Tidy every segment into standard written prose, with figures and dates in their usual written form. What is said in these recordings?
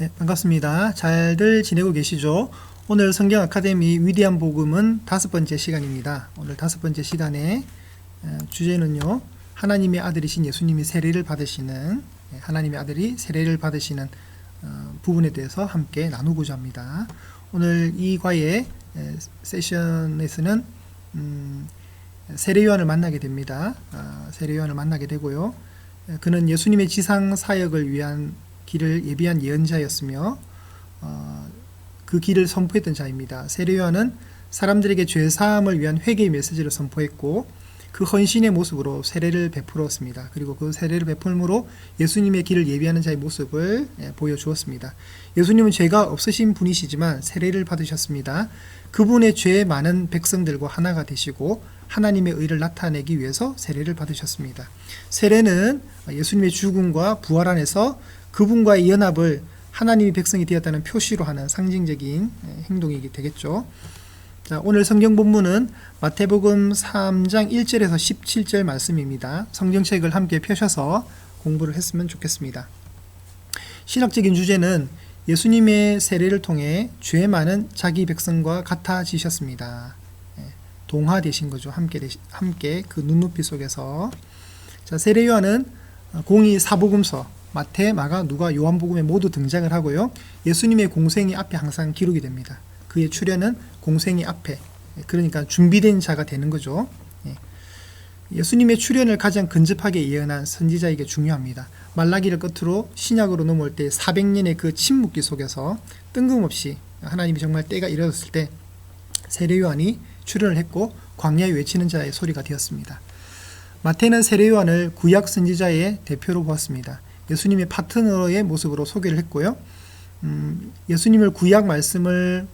네, 반갑습니다. 잘들 지내고 계시죠? 오늘 성경 아카데미 위대한 복음은 5번째 시간입니다. 오늘 5번째 시간의 주제는요, 하나님의 아들이신 예수님이 세례를 받으시는, 하나님의 아들이 세례를 받으시는 부분에 대해서 함께 나누고자 합니다. 오늘 이 과의 세션에서는 세례 요한을 만나게 됩니다. 세례 요한을 만나게 되고요. 그는 예수님의 지상 사역을 위한 길을 예비한 예언자였으며 그 길을 선포했던 자입니다. 세례 요한은 사람들에게 죄 사함을 위한 회개의 메시지를 선포했고 그 헌신의 모습으로 세례를 베풀었습니다. 그리고 그 세례를 베풀므로 예수님의 길을 예비하는 자의 모습을 보여주었습니다. 예수님은 죄가 없으신 분이시지만 세례를 받으셨습니다. 그분의 죄 많은 백성들과 하나가 되시고 하나님의 의를 나타내기 위해서 세례를 받으셨습니다. 세례는 예수님의 죽음과 부활 안에서 그분과의 연합을 하나님의 백성이 되었다는 표시로 하는 상징적인 행동이 되겠죠. 자, 오늘 성경 본문은 마태복음 3장 1절에서 17절 말씀입니다. 성경책을 함께 펴셔서 공부를 했으면 좋겠습니다. 신학적인 주제는 예수님의 세례를 통해 죄 많은 자기 백성과 같아지셨습니다. 동화되신 거죠. 함께 그 눈높이 속에서. 자, 세례 요한은 공의 사복음서 마태, 마가, 누가, 요한복음에 모두 등장을 하고요. 예수님의 공생이 앞에 항상 기록이 됩니다. 그의 출현은 공생이 앞에, 그러니까 준비된 자가 되는 거죠. 예수님의 출현을 가장 근접하게 예언한 선지자에게 중요합니다. 말라기를 끝으로 신약으로 넘어올 때 400년의 그 침묵기 속에서 뜬금없이 하나님이 정말 때가 이르렀을 때 세례 요한이 출현을 했고 광야에 외치는 자의 소리가 되었습니다. 마태는 세례 요한을 구약 선지자의 대표로 보았습니다. 예수님의 파트너의 모습으로 소개를 했고요. 예수님을 구약 말씀을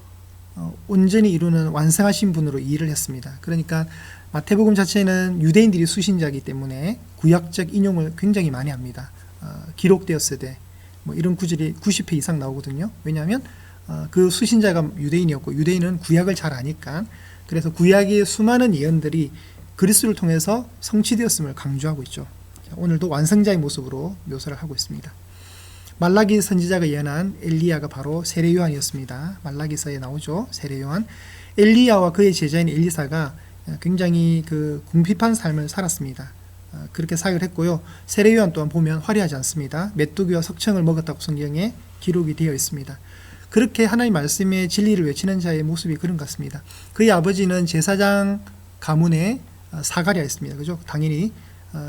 온전히 이루는 완성하신 분으로 이해를 했습니다. 그러니까 마태복음 자체는 유대인들이 수신자이기 때문에 구약적 인용을 굉장히 많이 합니다. 기록되었을 때 이런 구절이 90회 이상 나오거든요. 왜냐하면 그 수신자가 유대인이었고 유대인은 구약을 잘 아니까, 그래서 구약의 수많은 예언들이 그리스도를 통해서 성취되었음을 강조하고 있죠. 오늘도 완성자의 모습으로 묘사를 하고 있습니다. 말라기 선지자가 예언한 엘리야가 바로 세례 요한이었습니다. 말라기서에 나오죠. 세례 요한. 엘리야와 그의 제자인 엘리사가 굉장히 그 궁핍한 삶을 살았습니다. 그렇게 사역을 했고요. 세례 요한 또한 보면 화려하지 않습니다. 메뚜기와 석청을 먹었다고 성경에 기록이 되어 있습니다. 그렇게 하나님 말씀의 진리를 외치는 자의 모습이 그런 것 같습니다. 그의 아버지는 제사장 가문의 사가랴였습니다. 그죠? 당연히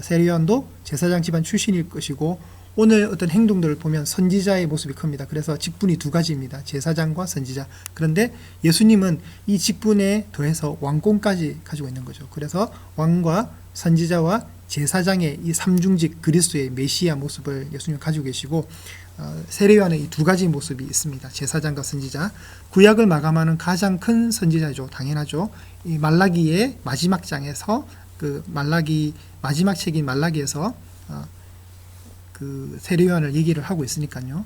세례 요한도 제사장 집안 출신일 것이고 오늘 어떤 행동들을 보면 선지자의 모습이 큽니다. 그래서 직분이 두 가지입니다. 제사장과 선지자. 그런데 예수님은 이 직분에 더해서 왕권까지 가지고 있는 거죠. 그래서 왕과 선지자와 제사장의 이 삼중직 그리스도의 메시아 모습을 예수님은 가지고 계시고 세례 요한은 이 두 가지 모습이 있습니다. 제사장과 선지자. 구약을 마감하는 가장 큰 선지자죠. 당연하죠. 이 말라기의 마지막 장에서 그 말라기 마지막 책인 말라기에서 그 세례 요한을 얘기를 하고 있으니까요.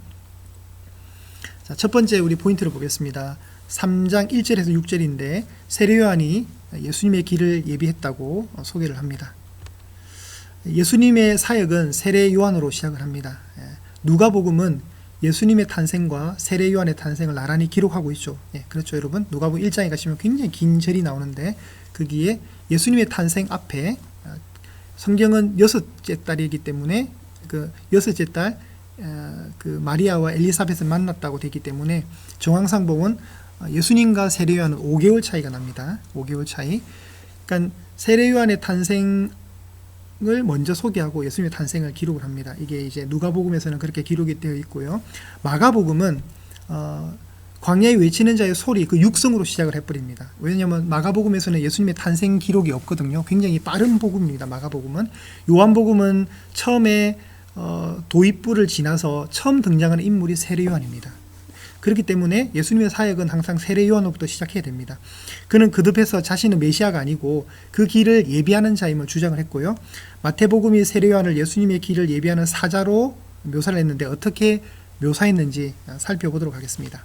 자, 첫 번째 우리 포인트를 보겠습니다. 3장 1절에서 6절인데 세례 요한이 예수님의 길을 예비했다고 소개를 합니다. 예수님의 사역은 세례 요한으로 시작을 합니다. 누가복음은 예수님의 탄생과 세례 요한의 탄생을 나란히 기록하고 있죠. 그렇죠, 여러분. 누가복음 1장에 가시면 굉장히 긴 절이 나오는데 거기에 예수님의 탄생 앞에 성경은 여섯째 딸이기 때문에 그 여섯째 딸 그 마리아와 엘리사벳을 만났다고 되기 때문에 정황상 보면 예수님과 세례 요한은 5개월 차이가 납니다. 5개월 차이. 그러니까 세례 요한의 탄생을 먼저 소개하고 예수님의 탄생을 기록을 합니다. 이게 이제 누가복음에서는 그렇게 기록이 되어 있고요. 마가복음은 광야에 외치는 자의 소리, 그 육성으로 시작을 해버립니다. 왜냐하면 마가복음에서는 예수님의 탄생 기록이 없거든요. 굉장히 빠른 복음입니다. 마가복음은. 요한복음은 처음에 도입부를 지나서 처음 등장하는 인물이 세례 요한입니다. 그렇기 때문에 예수님의 사역은 항상 세례 요한으로부터 시작해야 됩니다. 그는 거듭해서 자신은 메시아가 아니고 그 길을 예비하는 자임을 주장을 했고요. 마태복음이 세례 요한을 예수님의 길을 예비하는 사자로 묘사를 했는데 어떻게 묘사했는지 살펴보도록 하겠습니다.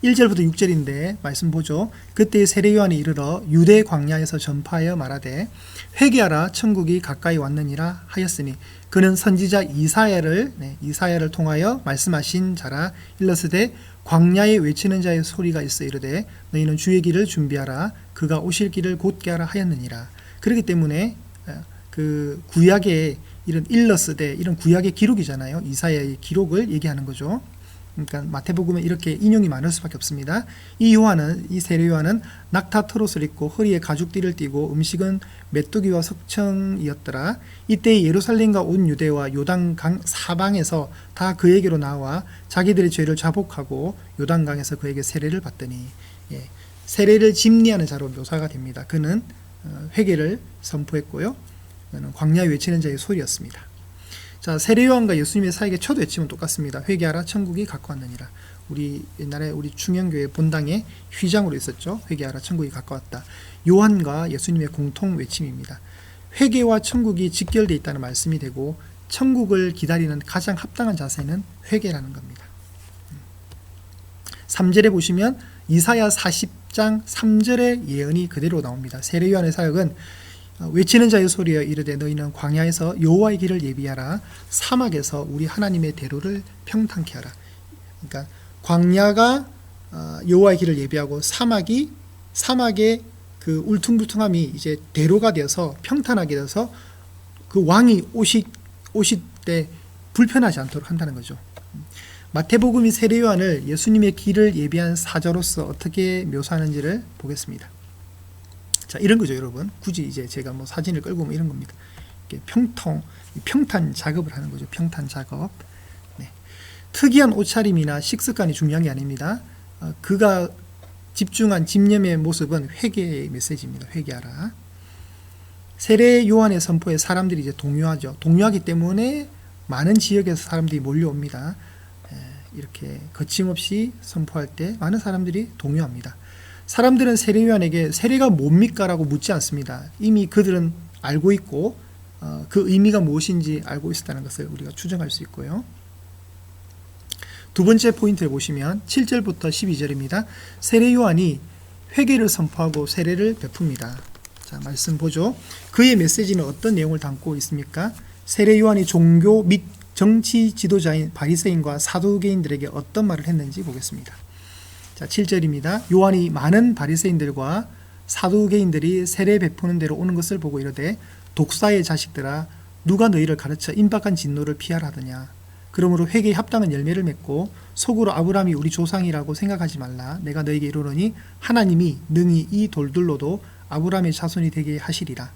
1절부터 6절인데 말씀 보죠. 그때 세례 요한이 이르러 유대 광야에서 전파하여 말하되 회개하라 천국이 가까이 왔느니라 하였으니 그는 선지자 이사야를 통하여 말씀하신 자라. 일러스되 광야에 외치는 자의 소리가 있어 이르되 너희는 주의 길을 준비하라 그가 오실 길을 곧게 하라 하였느니라. 그렇기 때문에 그 구약의 이런 일러스되 이런 구약의 기록이잖아요. 이사야의 기록을 얘기하는 거죠. 그러니까 마태복음에 이렇게 인용이 많을 수밖에 없습니다. 이 세례 요한은 낙타 트롯을 입고 허리에 가죽띠를 띠고 음식은 메뚜기와 석청이었더라. 이때 예루살렘과 온 유대와 요단강 사방에서 다 그에게로 나와 자기들의 죄를 자복하고 요단강에서 그에게 세례를 받더니, 세례를 집리하는 자로 묘사가 됩니다. 그는 회개를 선포했고요. 그는 광야에 외치는 자의 소리였습니다. 자, 세례 요한과 예수님의 사역의 첫 외침은 똑같습니다. 회개하라 천국이 가까웠느니라. 우리 옛날에 우리 충영교회 본당에 휘장으로 있었죠. 회개하라 천국이 가까웠다. 요한과 예수님의 공통 외침입니다. 회개와 천국이 직결되어 있다는 말씀이 되고 천국을 기다리는 가장 합당한 자세는 회개라는 겁니다. 3절에 보시면 이사야 40장 3절의 예언이 그대로 나옵니다. 세례 요한의 사역은 외치는 자의 소리여 이르되 너희는 광야에서 여호와의 길을 예비하라 사막에서 우리 하나님의 대로를 평탄케 하라. 그러니까 광야가 여호와의 길을 예비하고 사막의 그 울퉁불퉁함이 이제 대로가 되어서 평탄하게 되어서 그 왕이 오실 때 불편하지 않도록 한다는 거죠. 마태복음이 세례 요한을 예수님의 길을 예비한 사자로서 어떻게 묘사하는지를 보겠습니다. 자, 이런 거죠, 여러분. 굳이 이제 제가 뭐 사진을 끌고 뭐 이런 겁니다. 평탄 작업을 하는 거죠. 평탄 작업. 네. 특이한 옷차림이나 식습관이 중요한 게 아닙니다. 그가 집중한 집념의 모습은 회개의 메시지입니다. 회개하라. 세례 요한의 선포에 사람들이 이제 동요하죠. 동요하기 때문에 많은 지역에서 사람들이 몰려옵니다. 이렇게 거침없이 선포할 때 많은 사람들이 동요합니다. 사람들은 세례 요한에게 세례가 뭡니까? 라고 묻지 않습니다. 이미 그들은 알고 있고 그 의미가 무엇인지 알고 있었다는 것을 우리가 추정할 수 있고요. 두 번째 포인트를 보시면 7절부터 12절입니다. 세례 요한이 회개를 선포하고 세례를 베풉니다. 자, 말씀 보죠. 그의 메시지는 어떤 내용을 담고 있습니까? 세례 요한이 종교 및 정치 지도자인 바리새인과 사두개인들에게 어떤 말을 했는지 보겠습니다. 자, 7절입니다. 요한이 많은 바리새인들과 사두개인들이 세례 베푸는 대로 오는 것을 보고 이르되 독사의 자식들아 누가 너희를 가르쳐 임박한 진노를 피하라 하더냐. 그러므로 회개에 합당한 열매를 맺고 속으로 아브라함이 우리 조상이라고 생각하지 말라. 내가 너희에게 이르노니 하나님이 능히 이 돌들로도 아브라함의 자손이 되게 하시리라.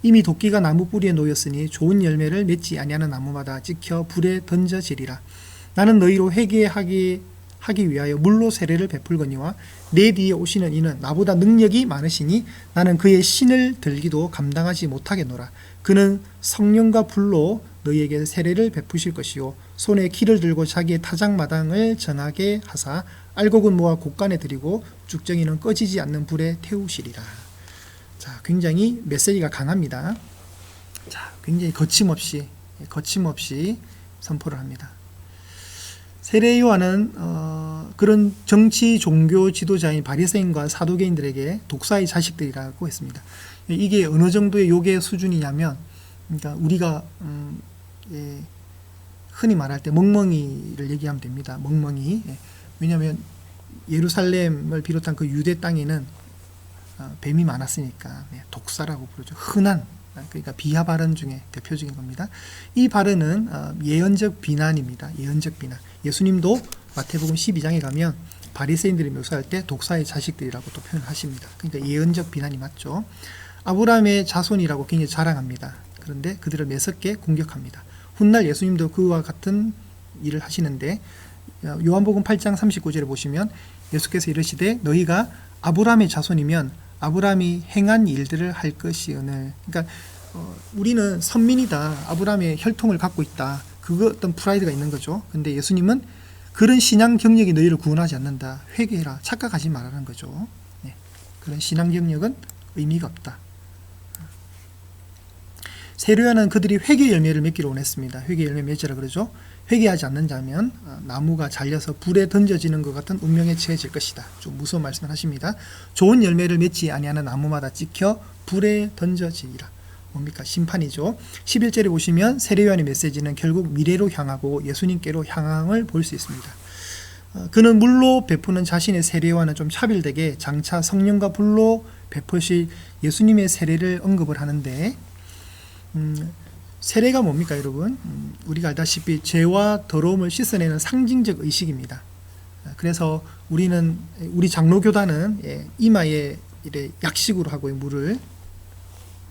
이미 도끼가 나무 뿌리에 놓였으니 좋은 열매를 맺지 아니하는 나무마다 찍혀 불에 던져지리라. 나는 너희로 회개하기 위하여 물로 세례를 베풀거니와 내 뒤에 오시는 이는 나보다 능력이 많으시니 나는 그의 신을 들기도 감당하지 못하겠노라. 그는 성령과 불로 너희에게 세례를 베푸실 것이요 손에 키를 들고 자기의 타작마당을 정하게 하사 알곡은 모아 곡간에 들이고 쭉정이는 꺼지지 않는 불에 태우시리라. 자, 굉장히 메시지가 강합니다. 자, 굉장히 거침없이 선포를 합니다. 세례 요한은 그런 정치 종교 지도자인 바리새인과 사두개인들에게 독사의 자식들이라고 했습니다. 이게 어느 정도의 요괴 수준이냐면, 그러니까 우리가 흔히 말할 때 멍멍이를 얘기하면 됩니다. 멍멍이. 왜냐하면 예루살렘을 비롯한 그 유대 땅에는 뱀이 많았으니까 독사라고 부르죠. 흔한, 그러니까 비하 발언 중에 대표적인 겁니다. 이 발언은 예언적 비난입니다. 예언적 비난. 예수님도 마태복음 12장에 가면 바리새인들이 묘사할 때 독사의 자식들이라고 또 표현하십니다. 그러니까 예언적 비난이 맞죠. 아브라함의 자손이라고 굉장히 자랑합니다. 그런데 그들을 매섭게 공격합니다. 훗날 예수님도 그와 같은 일을 하시는데 요한복음 8장 39절에 보시면 예수께서 이르시되 너희가 아브라함의 자손이면 아브라함이 행한 일들을 할 것이오늘. 그러니까 우리는 선민이다. 아브라함의 혈통을 갖고 있다. 그거 어떤 프라이드가 있는 거죠. 근데 예수님은 그런 신앙 경력이 너희를 구원하지 않는다. 회개해라. 착각하지 말라는 거죠. 그런 신앙 경력은 의미가 없다. 세례요한은 그들이 회개 열매를 맺기를 원했습니다. 회개 열매 맺으라 그러죠. 회개하지 않는 자면 나무가 잘려서 불에 던져지는 것 같은 운명에 처해질 것이다. 좀 무서운 말씀을 하십니다. 좋은 열매를 맺지 아니하는 나무마다 찍혀 불에 던져지리라. 뭡니까? 심판이죠. 11절에 보시면 세례요한의 메시지는 결국 미래로 향하고 예수님께로 향함을 볼 수 있습니다. 그는 물로 베푸는 자신의 세례와는 좀 차별되게 장차 성령과 불로 베푸실 예수님의 세례를 언급을 하는데, 세례가 뭡니까 여러분? 우리가 알다시피 죄와 더러움을 씻어내는 상징적 의식입니다. 그래서 우리 장로교단은 이마에 이래 약식으로 하고 물을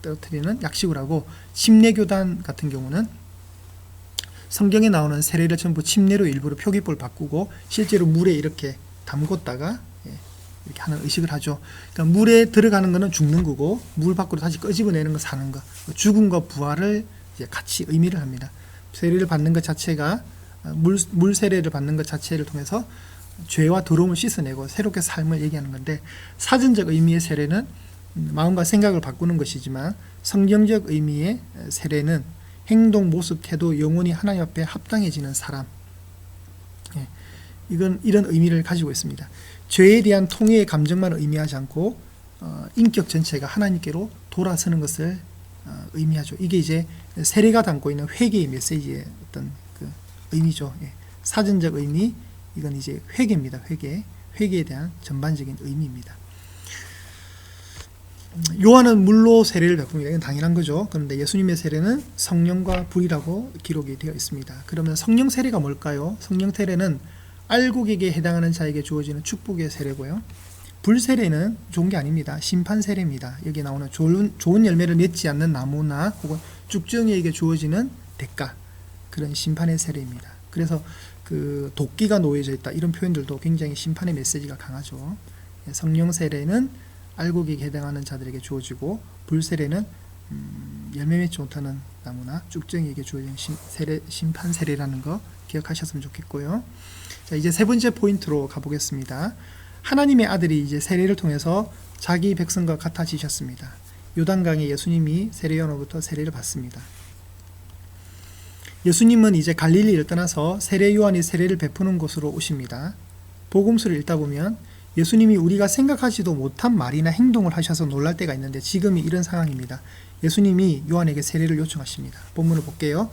떨어뜨리는 약식으로 하고, 침례교단 같은 경우는 성경에 나오는 세례를 전부 침례로 일부러 표기법을 바꾸고 실제로 물에 이렇게 담궜다가 이렇게 하는 의식을 하죠. 그러니까 물에 들어가는 것은 죽는 거고 물 밖으로 다시 끄집어내는 건 사는 거. 죽음과 부활을 이제 같이 의미를 합니다. 세례를 받는 것 자체가 물 세례를 받는 것 자체를 통해서 죄와 더러움을 씻어내고 새롭게 삶을 얘기하는 건데, 사전적 의미의 세례는 마음과 생각을 바꾸는 것이지만 성경적 의미의 세례는 행동, 모습, 태도, 영혼이 하나님 앞에 합당해지는 사람, 이런 의미를 가지고 있습니다. 죄에 대한 통회의 감정만 의미하지 않고 인격 전체가 하나님께로 돌아서는 것을 의미하죠. 이게 이제 세례가 담고 있는 회개의 메시지의 어떤 그 의미죠. 사전적 의미, 이건 이제 회개입니다. 회개에 대한 전반적인 의미입니다. 요한은 물로 세례를 베풉니다. 이건 당연한 거죠. 그런데 예수님의 세례는 성령과 불이라고 기록이 되어 있습니다. 그러면 성령 세례가 뭘까요? 성령 세례는 알곡에게 해당하는 자에게 주어지는 축복의 세례고요. 불 세례는 좋은 게 아닙니다. 심판 세례입니다. 여기 나오는 좋은 열매를 맺지 않는 나무나 혹은 쭉정이에게 주어지는 대가, 그런 심판의 세례입니다. 그래서 그 도끼가 놓여져 있다, 이런 표현들도 굉장히 심판의 메시지가 강하죠. 성령 세례는 알곡에게 해당하는 자들에게 주어지고, 불세례는 열매 맺지 못하는 나무나 쭉정이에게 주어진 심판 세례라는 거 기억하셨으면 좋겠고요. 자, 이제 세 번째 포인트로 가보겠습니다. 하나님의 아들이 이제 세례를 통해서 자기 백성과 같아지셨습니다. 요단강에 예수님이 세례요한으로부터 세례를 받습니다. 예수님은 이제 갈릴리를 떠나서 세례요한이 세례를 베푸는 곳으로 오십니다. 복음서를 읽다 보면 예수님이 우리가 생각하지도 못한 말이나 행동을 하셔서 놀랄 때가 있는데, 지금이 이런 상황입니다. 예수님이 요한에게 세례를 요청하십니다. 본문을 볼게요.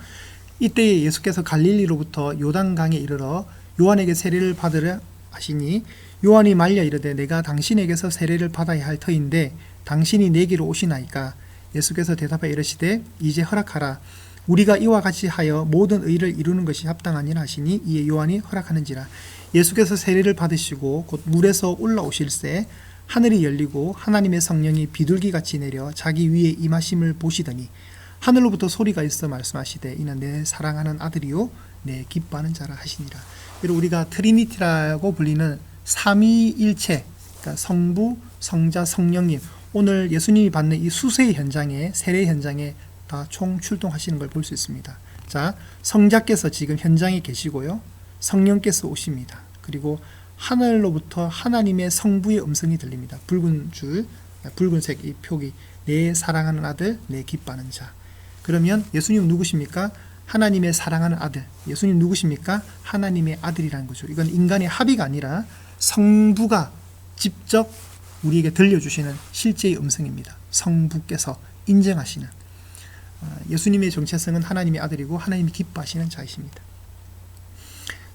이때 예수께서 갈릴리로부터 요단강에 이르러 요한에게 세례를 받으려 하시니, 요한이 말려 이르되 내가 당신에게서 세례를 받아야 할 터인데 당신이 내게로 오시나이까? 예수께서 대답하여 이르시되 이제 허락하라. 우리가 이와 같이 하여 모든 의를 이루는 것이 합당하니라 하시니, 이에 요한이 허락하는지라. 예수께서 세례를 받으시고 곧 물에서 올라오실새 하늘이 열리고 하나님의 성령이 비둘기같이 내려 자기 위에 임하심을 보시더니 하늘로부터 소리가 있어 말씀하시되 이는 내 사랑하는 아들이요 내 기뻐하는 자라 하시니라. 우리가 트리니티라고 불리는 삼위일체, 그러니까 성부, 성자, 성령님, 오늘 예수님이 받는 이 수세의 현장에, 세례 현장에 다 총 출동하시는 걸 볼 수 있습니다. 자, 성자께서 지금 현장에 계시고요, 성령께서 오십니다. 그리고 하늘로부터 하나님의 성부의 음성이 들립니다. 붉은색 이 표기, 내 사랑하는 아들, 내 기뻐하는 자. 그러면 예수님 누구십니까? 하나님의 사랑하는 아들. 예수님 누구십니까? 하나님의 아들이라는 거죠. 이건 인간의 합의가 아니라 성부가 직접 우리에게 들려주시는 실제의 음성입니다. 성부께서 인정하시는, 예수님의 정체성은 하나님의 아들이고 하나님이 기뻐하시는 자이십니다.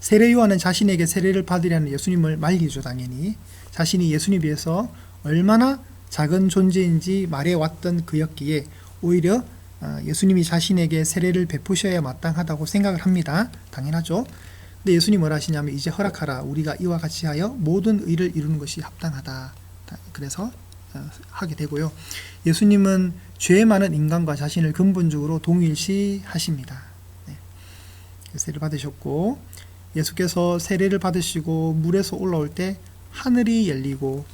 세례요한은 자신에게 세례를 받으려는 예수님을 말리죠. 당연히 자신이 예수님에 비해서 얼마나 작은 존재인지 말해왔던 그였기에 오히려 예수님이 자신에게 세례를 베푸셔야 마땅하다고 생각을 합니다. 당연하죠. 근데 예수님이 뭐라 하시냐면 이제 허락하라. 우리가 이와 같이 하여 모든 의를 이루는 것이 합당하다. 그래서 하게 되고요. 예수님은 죄 많은 인간과 자신을 근본적으로 동일시하십니다. 세례를 받으셨고, 예수께서 세례를 받으시고 물에서 올라올 때 하늘이 열리고,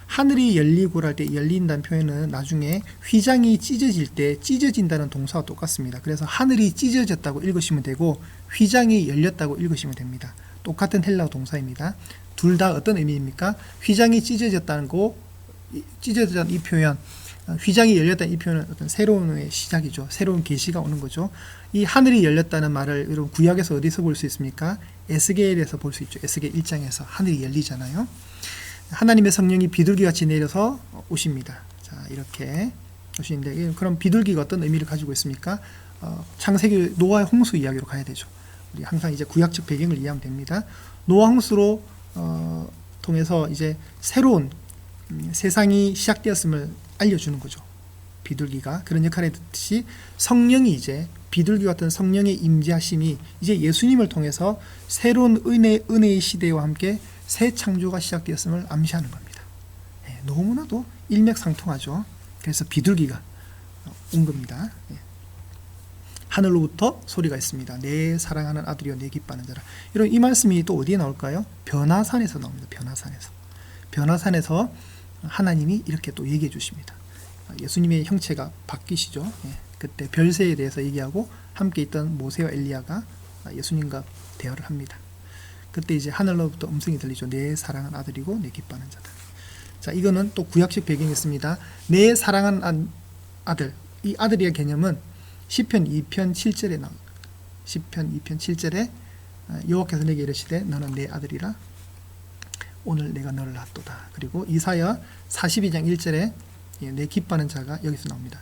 하늘이 열리고 할 때 열린다는 표현은 나중에 휘장이 찢어질 때 찢어진다는 동사와 똑같습니다. 그래서 하늘이 찢어졌다고 읽으시면 되고 휘장이 열렸다고 읽으시면 됩니다. 똑같은 헬라어 동사입니다. 둘 다 어떤 의미입니까? 휘장이 찢어졌다는 거, 찢어졌다는 이 표현, 휘장이 열렸다는 이 표현은 어떤 새로운 시작이죠. 새로운 계시가 오는 거죠. 이 하늘이 열렸다는 말을 여러분 구약에서 어디서 볼 수 있습니까? 에스겔에서 볼 수 있죠. 에스겔 1장에서 하늘이 열리잖아요. 하나님의 성령이 비둘기같이 내려서 오십니다. 자, 이렇게 오시는데, 그럼 비둘기가 어떤 의미를 가지고 있습니까? 창세기 노아의 홍수 이야기로 가야 되죠. 우리 항상 이제 구약적 배경을 이해하면 됩니다. 노아 홍수로 통해서 이제 새로운 세상이 시작되었음을 알려주는 거죠. 비둘기가 그런 역할을 했듯이 성령이 이제 비둘기 같은 성령의 임재하심이 이제 예수님을 통해서 새로운 은혜의 시대와 함께 새 창조가 시작되었음을 암시하는 겁니다. 네, 너무나도 일맥상통하죠. 그래서 비둘기가 온 겁니다. 네. 하늘로부터 소리가 있습니다. 내 사랑하는 아들이여 내 기뻐하는 자라. 이런 이 말씀이 또 어디에 나올까요? 변화산에서 나옵니다. 변화산에서 하나님이 이렇게 또 얘기해 주십니다. 예수님의 형체가 바뀌시죠. 예, 그때 별세에 대해서 얘기하고 함께 있던 모세와 엘리야가 예수님과 대화를 합니다. 그때 이제 하늘로부터 음성이 들리죠. 내 사랑하는 아들이고 내 기뻐하는 자다. 자, 이거는 또 구약식 배경이 있습니다. 내 사랑하는 아들. 이 아들의 개념은 시편 2편 7절에 나옵니다. 시편 2편 7절에 여호와께서 내게 이르시되 너는 내 아들이라 오늘 내가 너를 낳았도다. 그리고 이사야 42장 1절에 내 기뻐하는 자가 여기서 나옵니다.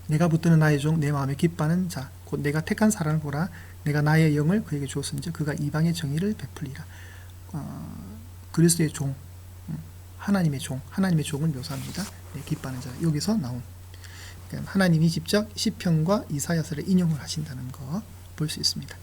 내가 붙드는 나의 종 내 마음에 기뻐하는 자 곧 내가 택한 사람을 보라. 내가 나의 영을 그에게 주었은즉 그가 이방의 정의를 베풀리라. 그리스도의 종, 하나님의 종을 묘사합니다. 내 기뻐하는 자. 여기서 나온, 그러니까 하나님이 직접 시편과 이사야서를 인용을 하신다는 거 볼 수 있습니다.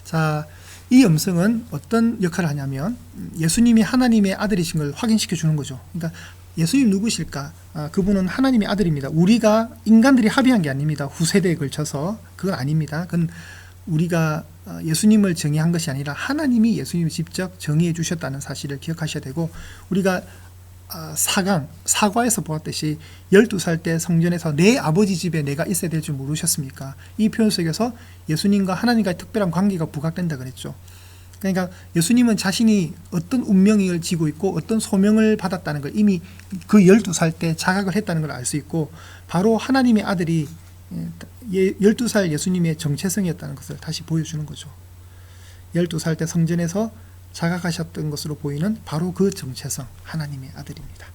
자, 이 음성은 어떤 역할을 하냐면 예수님이 하나님의 아들이신 걸 확인시켜 주는 거죠. 그러니까 예수님 누구실까? 그분은 하나님의 아들입니다. 우리가 인간들이 합의한 게 아닙니다. 후세대에 걸쳐서 그건 아닙니다. 그건 우리가 예수님을 정의한 것이 아니라 하나님이 예수님을 직접 정의해 주셨다는 사실을 기억하셔야 되고, 우리가 사과에서 보았듯이 12살 때 성전에서 내 아버지 집에 내가 있어야 될 줄 모르셨습니까? 이 표현 속에서 예수님과 하나님과의 특별한 관계가 부각된다 그랬죠. 그러니까 예수님은 자신이 어떤 운명을 지고 있고 어떤 소명을 받았다는 걸 이미 그 12살 때 자각을 했다는 걸 알 수 있고, 바로 하나님의 아들이 12살 예수님의 정체성이었다는 것을 다시 보여주는 거죠. 12살 때 성전에서 자각하셨던 것으로 보이는 바로 그 정체성, 하나님의 아들입니다.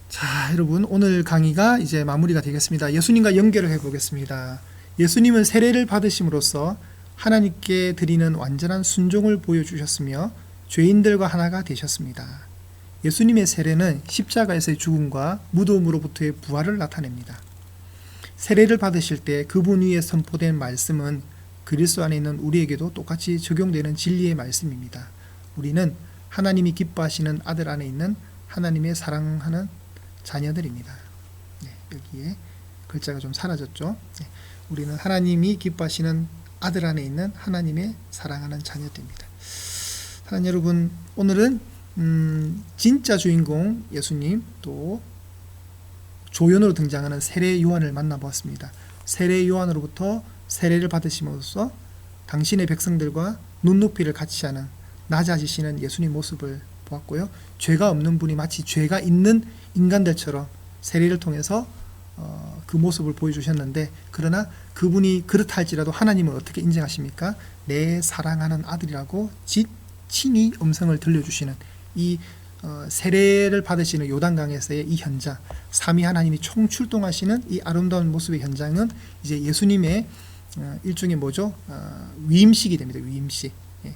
자, 여러분, 오늘 강의가 이제 마무리가 되겠습니다. 예수님과 연결을 해보겠습니다. 예수님은 세례를 받으심으로써 하나님께 드리는 완전한 순종을 보여주셨으며 죄인들과 하나가 되셨습니다. 예수님의 세례는 십자가에서의 죽음과 무덤으로부터의 부활을 나타냅니다. 세례를 받으실 때 그분 위에 선포된 말씀은 그리스도 안에 있는 우리에게도 똑같이 적용되는 진리의 말씀입니다. 우리는 하나님이 기뻐하시는 아들 안에 있는 하나님의 사랑하는 자녀들입니다. 네, 여기에 글자가 좀 사라졌죠. 네, 우리는 하나님이 기뻐하시는 아들 안에 있는 하나님의 사랑하는 자녀들입니다. 사랑하는 여러분, 오늘은 진짜 주인공 예수님, 또 조연으로 등장하는 세례 요한을 만나보았습니다. 세례 요한으로부터 세례를 받으심으로써 당신의 백성들과 눈높이를 같이 하는, 낮아지시는 예수님 모습을 보았고요. 죄가 없는 분이 마치 죄가 있는 인간들처럼 세례를 통해서 그 모습을 보여주셨는데, 그러나 그분이 그렇다 할지라도 하나님은 어떻게 인정하십니까? 내 사랑하는 아들이라고 친히 음성을 들려주시는 이 세례를 받으시는 요단강에서의 이 현장, 삼위 하나님이 총출동하시는 이 아름다운 모습의 현장은 이제 예수님의 일종의 뭐죠? 위임식이 됩니다. 위임식. 예.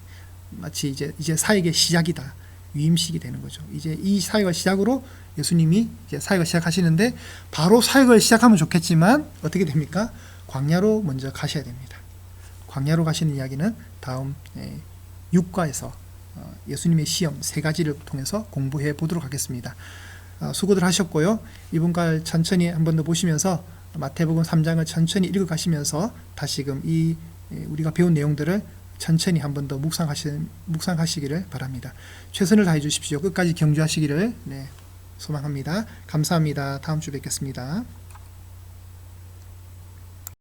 마치 이제 사역의 시작이다. 위임식이 되는 거죠. 이제 이 사역을 시작으로 예수님이 이제 사역을 시작하시는데, 바로 사역을 시작하면 좋겠지만 어떻게 됩니까? 광야로 먼저 가셔야 됩니다. 광야로 가시는 이야기는 다음 6과에서 예수님의 시험 3가지를 통해서 공부해 보도록 하겠습니다. 수고들 하셨고요. 이번 달 천천히 한 번 더 보시면서 마태복음 3장을 천천히 읽어 가시면서 다시금 이 우리가 배운 내용들을 천천히 한 번 더 묵상하시기를 바랍니다. 최선을 다해 주십시오. 끝까지 경주하시기를 소망합니다. 감사합니다. 다음 주 뵙겠습니다.